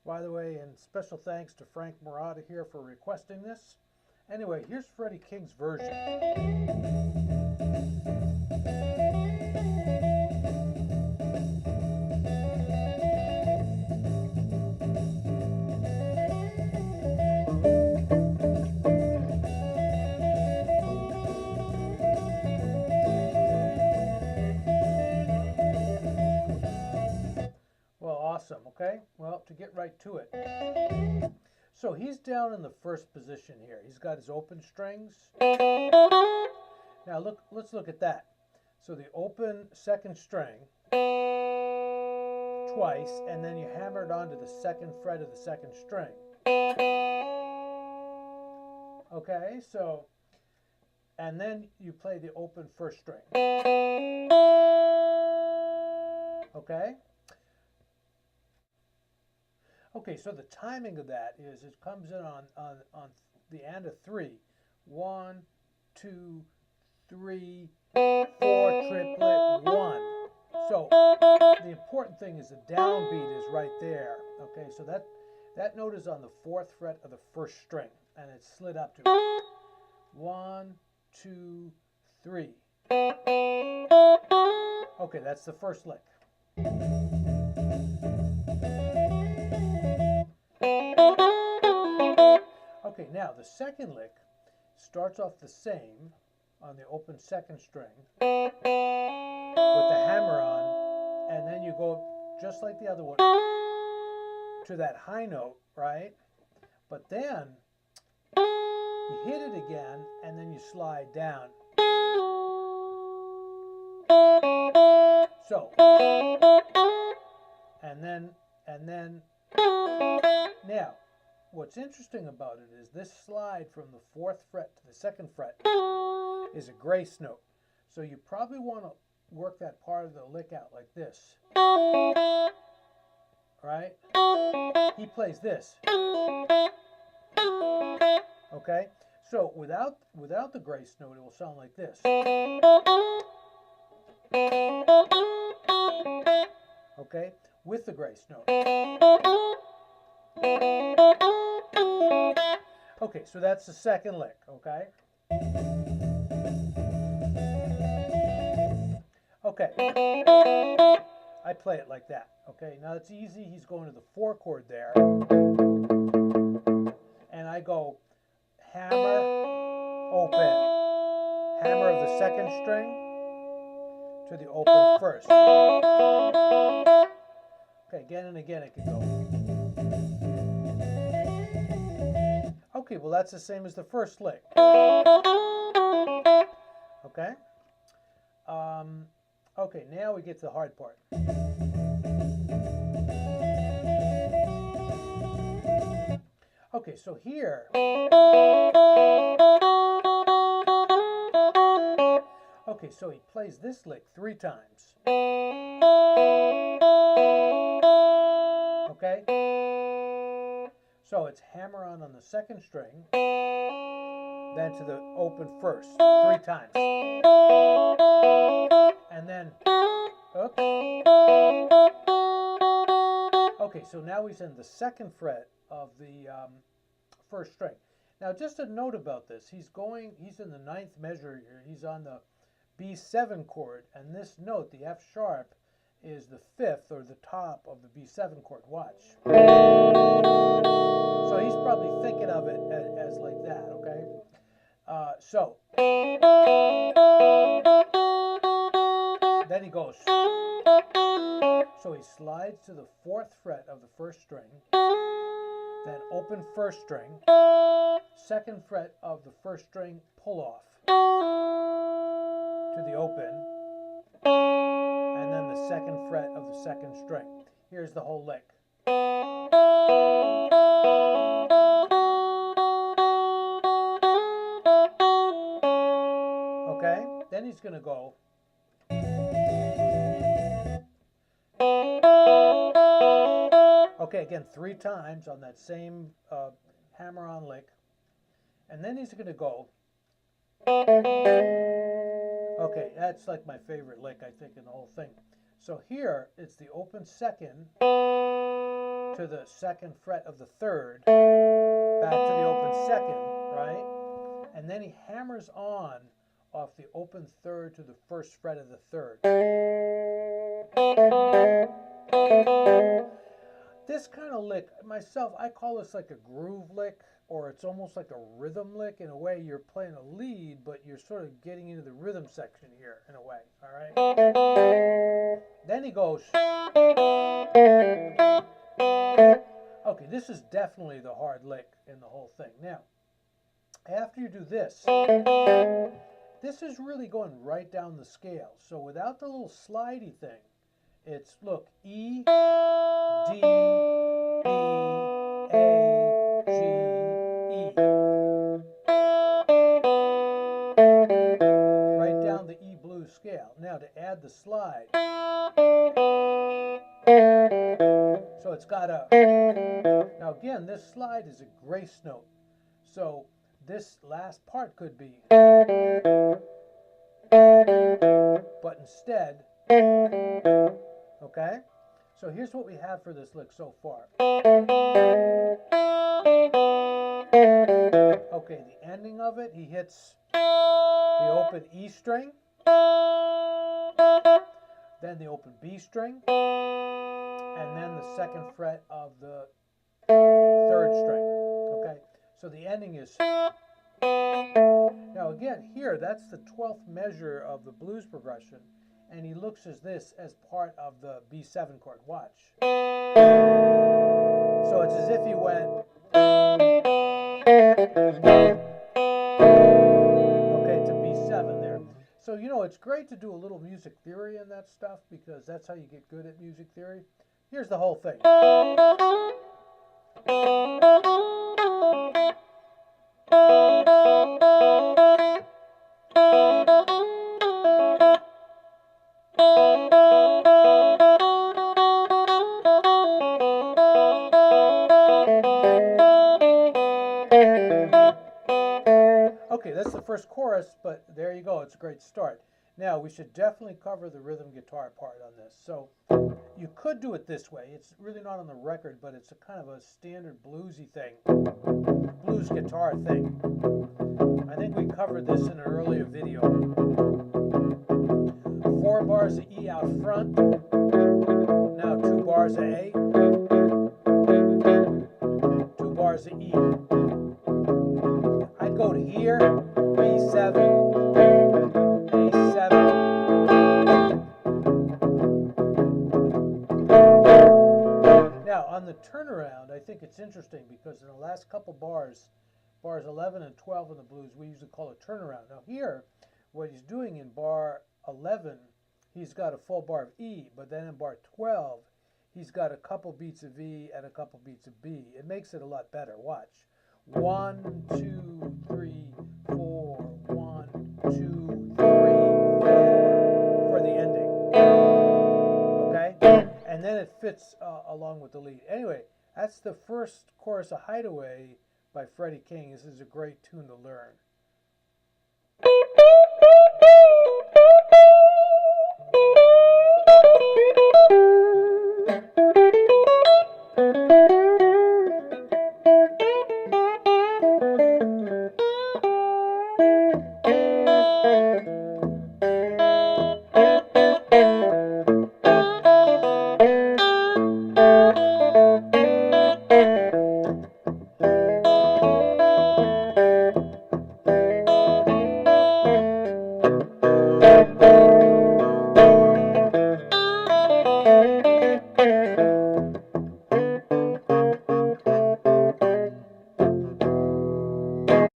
By the way, and special thanks to Frank Murata here for requesting this. Anyway, here's Freddie King's version. Well, awesome, okay? Well, to get right to it. So he's down in the first position here. He's got his open strings. Now let's look at that. So the open second string twice, and then you hammer it onto the second fret of the second string. Okay, so, and then you play the open first string. Okay? Okay, so the timing of that is it comes in on the end of 3. 1, 2, 3, 4, triplet, 1. So the important thing is the downbeat is right there. Okay, so that note is on the 4th fret of the first string, and it's slid up to 1, 2, 3. Okay, that's the first lick. Okay, now the second lick starts off the same on the open second string with the hammer on, and then you go just like the other one to that high note, right? But then you hit it again, and then you slide down. So, and then, now, what's interesting about it is this slide from the 4th fret to the 2nd fret is a grace note. So you probably want to work that part of the lick out like this. Right? He plays this. Okay? So without the grace note, it will sound like this. Okay? With the grace note. Okay, so that's the second lick, okay? Okay. I play it like that, okay? Now it's easy. He's going to the 4 chord there. And I go hammer, open. Hammer of the second string to the open first. Okay, again and again it can go. Okay, well that's the same as the first lick. Okay? Okay, now we get to the hard part. Okay, so here, okay, so he plays this lick 3 times. Okay? So it's hammer on the second string, then to the open first, 3 times. And then, oops. Okay, so now he's in the 2nd fret of the first string. Now just a note about this, he's in the 9th measure here, he's on the B7 chord, and this note, the F sharp, is the 5th or the top of the B7 chord. Watch. So he's probably thinking of it as like that, okay? So then he goes. So he slides to the 4th fret of the first string, then open first string, 2nd fret of the first string, pull off to the open, and then the 2nd fret of the 2nd string. Here's the whole lick. Okay, then he's going to go. Okay, again, 3 times on that same hammer-on lick, and then he's going to go. Okay, that's like my favorite lick, I think, in the whole thing. So here, it's the open second, to the second fret of the third, back to the open second, right? And then he hammers on off the open third to the first fret of the third. This kind of lick, myself, I call this like a groove lick, or it's almost like a rhythm lick. In a way, you're playing a lead, but you're sort of getting into the rhythm section here, in a way, all right? Then he goes. Okay, this is definitely the hard lick in the whole thing. Now, after you do this, this is really going right down the scale. So without the little slidey thing, it's, look, E, D, B, A, G, E. Right down the E blues scale. Now to add the slide. So it's got a, now again, this slide is a grace note. So this last part could be, but instead, okay? So here's what we have for this lick so far. Okay, the ending of it, he hits the open E string, then the open B string, and then the second fret of the third string. Okay, so the ending is. Now again, here, that's the 12th measure of the blues progression, and he looks at this as part of the B7 chord. Watch. So it's as if he went, okay, to B7 there. So, you know, it's great to do a little music theory in that stuff, because that's how you get good at music theory. Here's the whole thing. Okay, that's the first chorus, but there you go. It's a great start. Now, we should definitely cover the rhythm guitar part on this. So, you could do it this way. It's really not on the record, but it's a kind of a standard bluesy thing. Blues guitar thing. I think we covered this in an earlier video. 4 bars of E out front. Now 2 bars of A. 2 bars of E. I'd go to here, B7, A7. Now on the turnaround, I think it's interesting because in the last couple bars, bars 11 and 12 in the blues, we usually call it turnaround. Now here, what he's doing in bar 11, he's got a full bar of E, but then in bar 12, he's got a couple beats of E and a couple beats of B. It makes it a lot better. Watch. 1, 2, 3, 4, 1, 2, 3, 4 for the ending. Okay? And then it fits along with the lead. Anyway, that's the first chorus of Hideaway by Freddie King. This is a great tune to learn.